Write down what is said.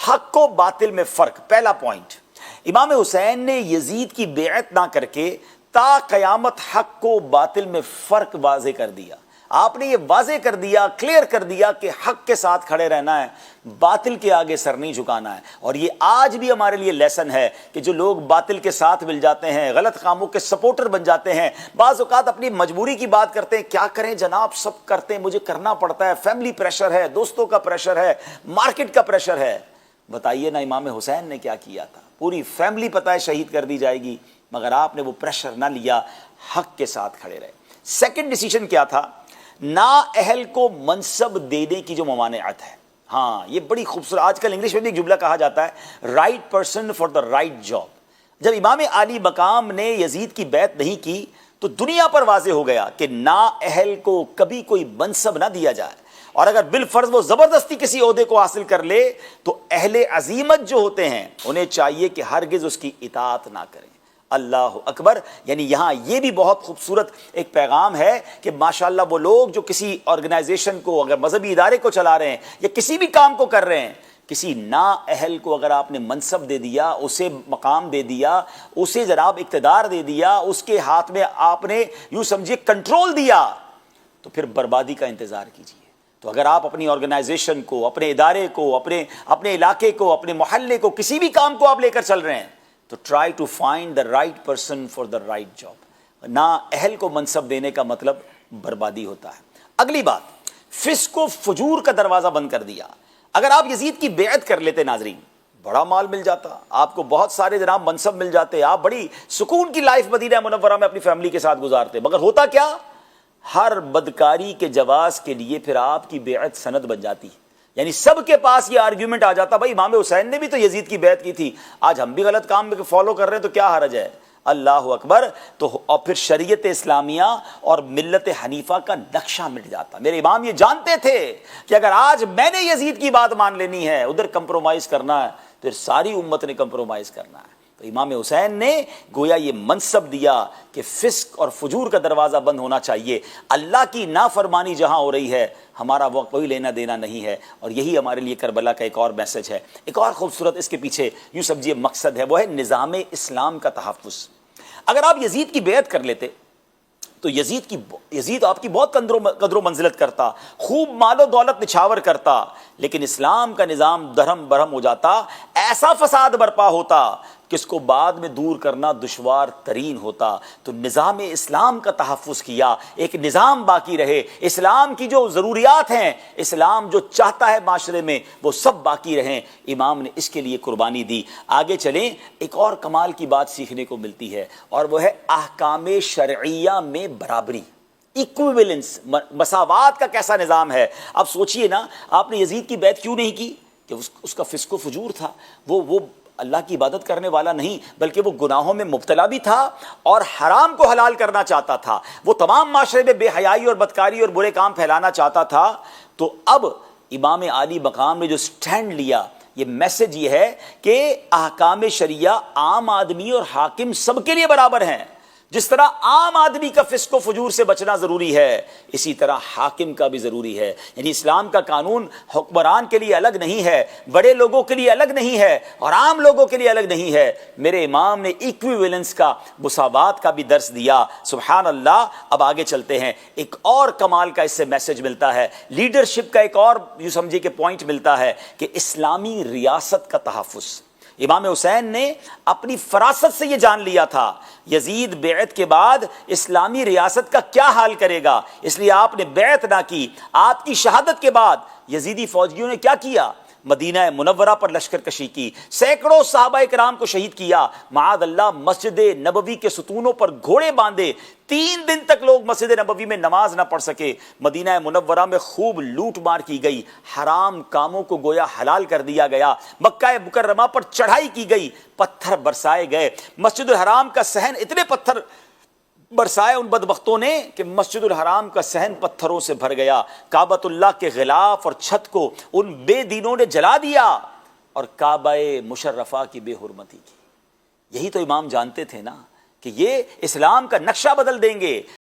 حق و باطل میں فرق. پہلا پوائنٹ، امام حسین نے یزید کی بیعت نہ کر کے تا قیامت حق و باطل میں فرق واضح کر دیا. آپ نے یہ واضح کر دیا، کلیئر کر دیا کہ حق کے ساتھ کھڑے رہنا ہے، باطل کے آگے سر نہیں جھکانا ہے. اور یہ آج بھی ہمارے لیے لیسن ہے کہ جو لوگ باطل کے ساتھ مل جاتے ہیں، غلط کاموں کے سپورٹر بن جاتے ہیں، بعض اوقات اپنی مجبوری کی بات کرتے ہیں، کیا کریں جناب، سب کرتے ہیں، مجھے کرنا پڑتا ہے، فیملی پریشر ہے، دوستوں کا پریشر ہے، مارکیٹ کا پریشر ہے. بتائیے نا امام حسین نے کیا کیا تھا؟ پوری فیملی پتہ ہے شہید کر دی جائے گی، مگر آپ نے وہ پریشر نہ لیا، حق کے ساتھ کھڑے رہے. سیکنڈ ڈیسیشن کیا تھا؟ نااہل کو منصب دینے کی جو ممانعت ہے. ہاں یہ بڑی خوبصورت، آج کل انگلش میں بھی ایک جملہ کہا جاتا ہے، right person for the right job. جب امام علی مقام نے یزید کی بیعت نہیں کی تو دنیا پر واضح ہو گیا کہ نااہل کو کبھی کوئی منصب نہ دیا جائے، اور اگر بالفرض وہ زبردستی کسی عہدے کو حاصل کر لے تو اہل عزیمت جو ہوتے ہیں انہیں چاہیے کہ ہرگز اس کی اطاعت نہ کریں. اللہ اکبر. یعنی یہاں یہ بھی بہت خوبصورت ایک پیغام ہے کہ ماشاءاللہ وہ لوگ جو کسی آرگنائزیشن کو، اگر مذہبی ادارے کو چلا رہے ہیں یا کسی بھی کام کو کر رہے ہیں، کسی نااہل کو اگر آپ نے منصب دے دیا، اسے مقام دے دیا، اسے جناب اقتدار دے دیا، اس کے ہاتھ میں آپ نے یوں سمجھے کنٹرول دیا، تو پھر بربادی کا انتظار کیجیے. تو اگر آپ اپنی آرگنائزیشن کو، اپنے ادارے کو، اپنے علاقے کو، اپنے محلے کو، کسی بھی کام کو آپ لے کر چل رہے ہیں تو try to find the right person for the right job. نااہل کو منصب دینے کا مطلب بربادی ہوتا ہے. اگلی بات، فسق و فجور کا دروازہ بند کر دیا. اگر آپ یزید کی بیعت کر لیتے ناظرین، بڑا مال مل جاتا آپ کو، بہت سارے جناب منصب مل جاتے، آپ بڑی سکون کی لائف مدینہ منورہ میں اپنی فیملی کے ساتھ گزارتے. مگر ہوتا کیا؟ ہر بدکاری کے جواز کے لیے پھر آپ کی بیعت سند بن جاتی. یعنی سب کے پاس یہ آرگیومنٹ آ جاتا، بھائی امام حسین نے بھی تو یزید کی بیعت کی تھی، آج ہم بھی غلط کام میں فالو کر رہے ہیں تو کیا حرج ہے؟ اللہ اکبر. تو اور پھر شریعت اسلامیہ اور ملت حنیفہ کا نقشہ مٹ جاتا. میرے امام یہ جانتے تھے کہ اگر آج میں نے یزید کی بات مان لینی ہے، ادھر کمپرومائز کرنا ہے، پھر ساری امت نے کمپرومائز کرنا ہے. تو امام حسین نے گویا یہ منصب دیا کہ فسق اور فجور کا دروازہ بند ہونا چاہیے. اللہ کی نافرمانی جہاں ہو رہی ہے ہمارا وقت کوئی لینا دینا نہیں ہے. اور یہی ہمارے لیے کربلا کا ایک اور میسج ہے. ایک اور خوبصورت اس کے پیچھے یوں سمجھیے مقصد ہے، وہ ہے نظام اسلام کا تحفظ. اگر آپ یزید کی بیعت کر لیتے تو یزید آپ کی بہت قدر و منزلت کرتا، خوب مال و دولت نچھاور کرتا، لیکن اسلام کا نظام درہم برہم ہو جاتا، ایسا فساد برپا ہوتا کہ اس کو بعد میں دور کرنا دشوار ترین ہوتا. تو نظام اسلام کا تحفظ کیا، ایک نظام باقی رہے، اسلام کی جو ضروریات ہیں، اسلام جو چاہتا ہے معاشرے میں وہ سب باقی رہیں. امام نے اس کے لیے قربانی دی. آگے چلیں، ایک اور کمال کی بات سیکھنے کو ملتی ہے، اور وہ ہے احکام شرعیہ میں برابری، ایکویولنس، مساوات کا کیسا نظام ہے. اب سوچئے نا، آپ نے یزید کی بیعت کیوں نہیں کی؟ کہ اس کا فسق و فجور تھا، وہ اللہ کی عبادت کرنے والا نہیں، بلکہ وہ گناہوں میں مبتلا بھی تھا اور حرام کو حلال کرنا چاہتا تھا، وہ تمام معاشرے میں بے حیائی اور بدکاری اور برے کام پھیلانا چاہتا تھا. تو اب امام علی مقام نے جو سٹینڈ لیا، یہ میسج یہ ہے کہ احکام شریعہ عام آدمی اور حاکم سب کے لیے برابر ہیں. جس طرح عام آدمی کا فسق و فجور سے بچنا ضروری ہے، اسی طرح حاکم کا بھی ضروری ہے. یعنی اسلام کا قانون حکمران کے لیے الگ نہیں ہے، بڑے لوگوں کے لیے الگ نہیں ہے، اور عام لوگوں کے لیے الگ نہیں ہے. میرے امام نے ایکویولنس کا، مساوات کا بھی درس دیا. سبحان اللہ. اب آگے چلتے ہیں، ایک اور کمال کا اس سے میسج ملتا ہے، لیڈرشپ کا ایک اور یوں سمجھے کہ پوائنٹ ملتا ہے کہ اسلامی ریاست کا تحفظ. امام حسین نے اپنی فراست سے یہ جان لیا تھا یزید بیعت کے بعد اسلامی ریاست کا کیا حال کرے گا، اس لیے آپ نے بیعت نہ کی. آپ کی شہادت کے بعد یزیدی فوجیوں نے کیا کیا؟ مدینہ منورہ پر لشکر کشی کی، سینکڑوں صحابہ کرام کو شہید کیا. معاذ اللہ، مسجد نبوی کے ستونوں پر گھوڑے باندھے 3 دن تک لوگ مسجد نبوی میں نماز نہ پڑھ سکے. مدینہ منورہ میں خوب لوٹ مار کی گئی، حرام کاموں کو گویا حلال کر دیا گیا. مکہ مکرمہ پر چڑھائی کی گئی، پتھر برسائے گئے. مسجد الحرام کا صحن، اتنے پتھر برسائے ان بدبختوں نے کہ مسجد الحرام کا صحن پتھروں سے بھر گیا. کعبۃ اللہ کے غلاف اور چھت کو ان بے دینوں نے جلا دیا اور کعبہ مشرفہ کی بے حرمتی کی. یہی تو امام جانتے تھے نا کہ یہ اسلام کا نقشہ بدل دیں گے.